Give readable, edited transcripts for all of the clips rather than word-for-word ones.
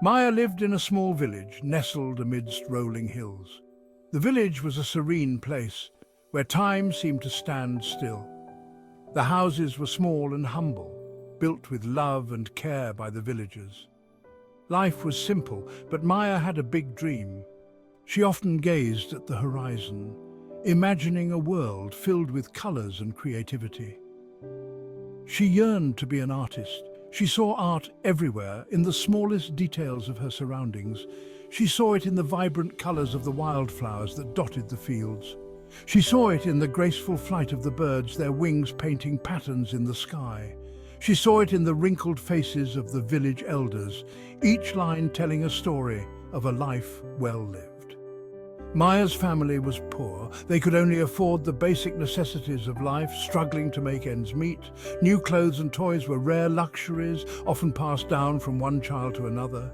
Maya lived in a small village nestled amidst rolling hills. The village was a serene place where time seemed to stand still. The houses were small and humble, built with love and care by the villagers. Life was simple, but Maya had a big dream. She often gazed at the horizon, imagining a world filled with colors and creativity. She yearned to be an artist. She saw art everywhere, in the smallest details of her surroundings. She saw it in the vibrant colors of the wildflowers that dotted the fields. She saw it in the graceful flight of the birds, their wings painting patterns in the sky. She saw it in the wrinkled faces of the village elders, each line telling a story of a life well lived. Maya's family was poor. They could only afford the basic necessities of life, struggling to make ends meet. New clothes and toys were rare luxuries, often passed down from one child to another.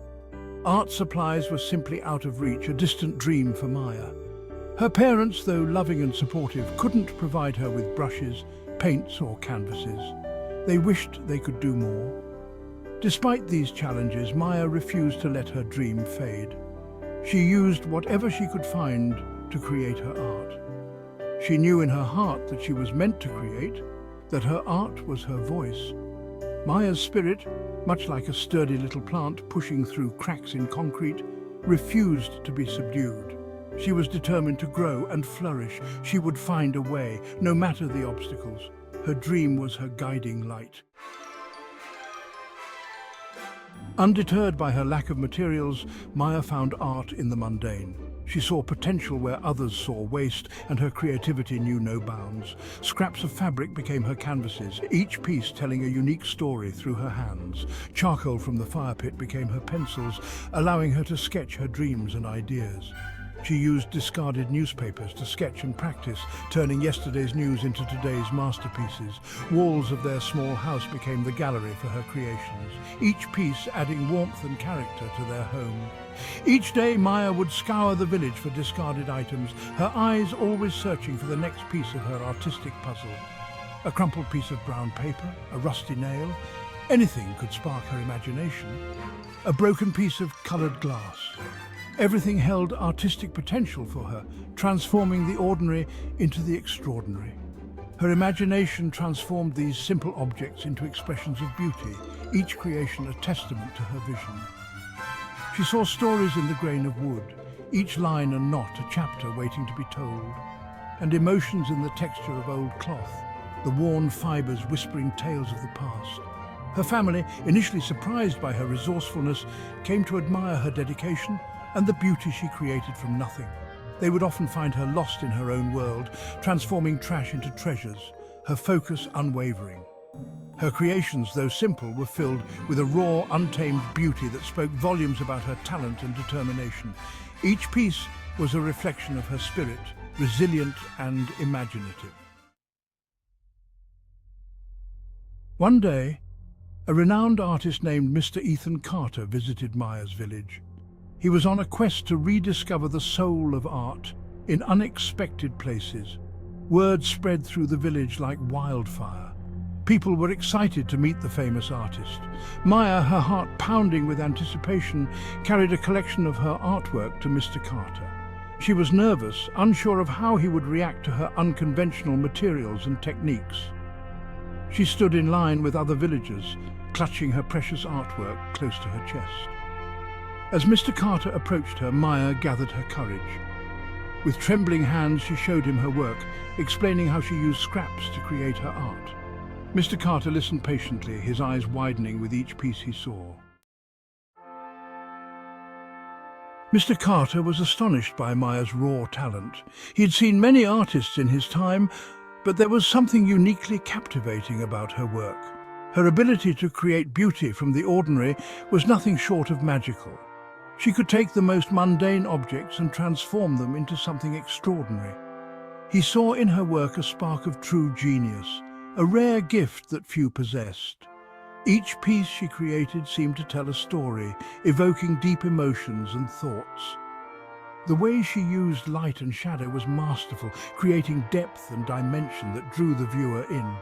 Art supplies were simply out of reach, a distant dream for Maya. Her parents, though loving and supportive, couldn't provide her with brushes, paints or canvases. They wished they could do more. Despite these challenges, Maya refused to let her dream fade. She used whatever she could find to create her art. She knew in her heart that she was meant to create, that her art was her voice. Maya's spirit, much like a sturdy little plant pushing through cracks in concrete, refused to be subdued. She was determined to grow and flourish. She would find a way, no matter the obstacles. Her dream was her guiding light. Undeterred by her lack of materials, Maya found art in the mundane. She saw potential where others saw waste, and her creativity knew no bounds. Scraps of fabric became her canvases, each piece telling a unique story through her hands. Charcoal from the fire pit became her pencils, allowing her to sketch her dreams and ideas. She used discarded newspapers to sketch and practice, turning yesterday's news into today's masterpieces. Walls of their small house became the gallery for her creations, each piece adding warmth and character to their home. Each day, Maya would scour the village for discarded items, her eyes always searching for the next piece of her artistic puzzle. A crumpled piece of brown paper, a rusty nail, anything could spark her imagination. A broken piece of colored glass. Everything held artistic potential for her, transforming the ordinary into the extraordinary. Her imagination transformed these simple objects into expressions of beauty, each creation a testament to her vision. She saw stories in the grain of wood, each line a knot, a chapter waiting to be told, and emotions in the texture of old cloth, the worn fibers whispering tales of the past. Her family, initially surprised by her resourcefulness, came to admire her dedication and the beauty she created from nothing. They would often find her lost in her own world, transforming trash into treasures, her focus unwavering. Her creations, though simple, were filled with a raw, untamed beauty that spoke volumes about her talent and determination. Each piece was a reflection of her spirit, resilient and imaginative. One day, a renowned artist named Mr. Ethan Carter visited Maya's village. He was on a quest to rediscover the soul of art in unexpected places. Word spread through the village like wildfire. People were excited to meet the famous artist. Maya, her heart pounding with anticipation, carried a collection of her artwork to Mr. Carter. She was nervous, unsure of how he would react to her unconventional materials and techniques. She stood in line with other villagers, clutching her precious artwork close to her chest. As Mr. Carter approached her, Maya gathered her courage. With trembling hands, she showed him her work, explaining how she used scraps to create her art. Mr. Carter listened patiently, his eyes widening with each piece he saw. Mr. Carter was astonished by Maya's raw talent. He had seen many artists in his time, but there was something uniquely captivating about her work. Her ability to create beauty from the ordinary was nothing short of magical. She could take the most mundane objects and transform them into something extraordinary. He saw in her work a spark of true genius, a rare gift that few possessed. Each piece she created seemed to tell a story, evoking deep emotions and thoughts. The way she used light and shadow was masterful, creating depth and dimension that drew the viewer in.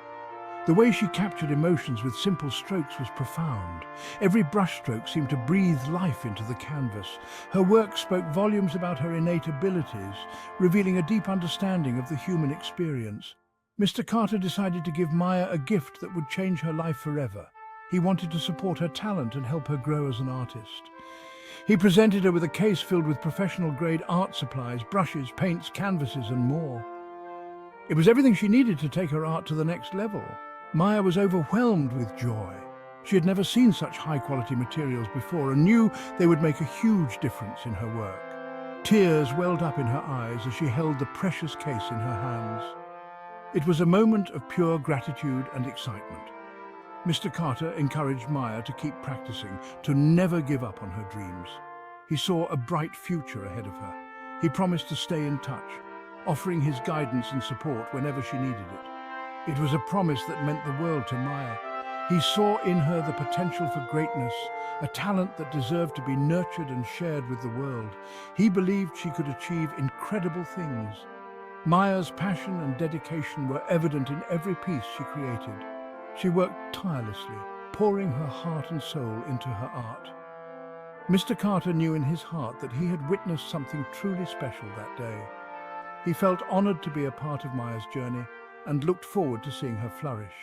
The way she captured emotions with simple strokes was profound. Every brushstroke seemed to breathe life into the canvas. Her work spoke volumes about her innate abilities, revealing a deep understanding of the human experience. Mr. Carter decided to give Maya a gift that would change her life forever. He wanted to support her talent and help her grow as an artist. He presented her with a case filled with professional-grade art supplies, brushes, paints, canvases, and more. It was everything she needed to take her art to the next level. Maya was overwhelmed with joy. She had never seen such high-quality materials before and knew they would make a huge difference in her work. Tears welled up in her eyes as she held the precious case in her hands. It was a moment of pure gratitude and excitement. Mr. Carter encouraged Maya to keep practicing, to never give up on her dreams. He saw a bright future ahead of her. He promised to stay in touch, offering his guidance and support whenever she needed it. It was a promise that meant the world to Maya. He saw in her the potential for greatness, a talent that deserved to be nurtured and shared with the world. He believed she could achieve incredible things. Maya's passion and dedication were evident in every piece she created. She worked tirelessly, pouring her heart and soul into her art. Mr. Carter knew in his heart that he had witnessed something truly special that day. He felt honored to be a part of Maya's journey and looked forward to seeing her flourish.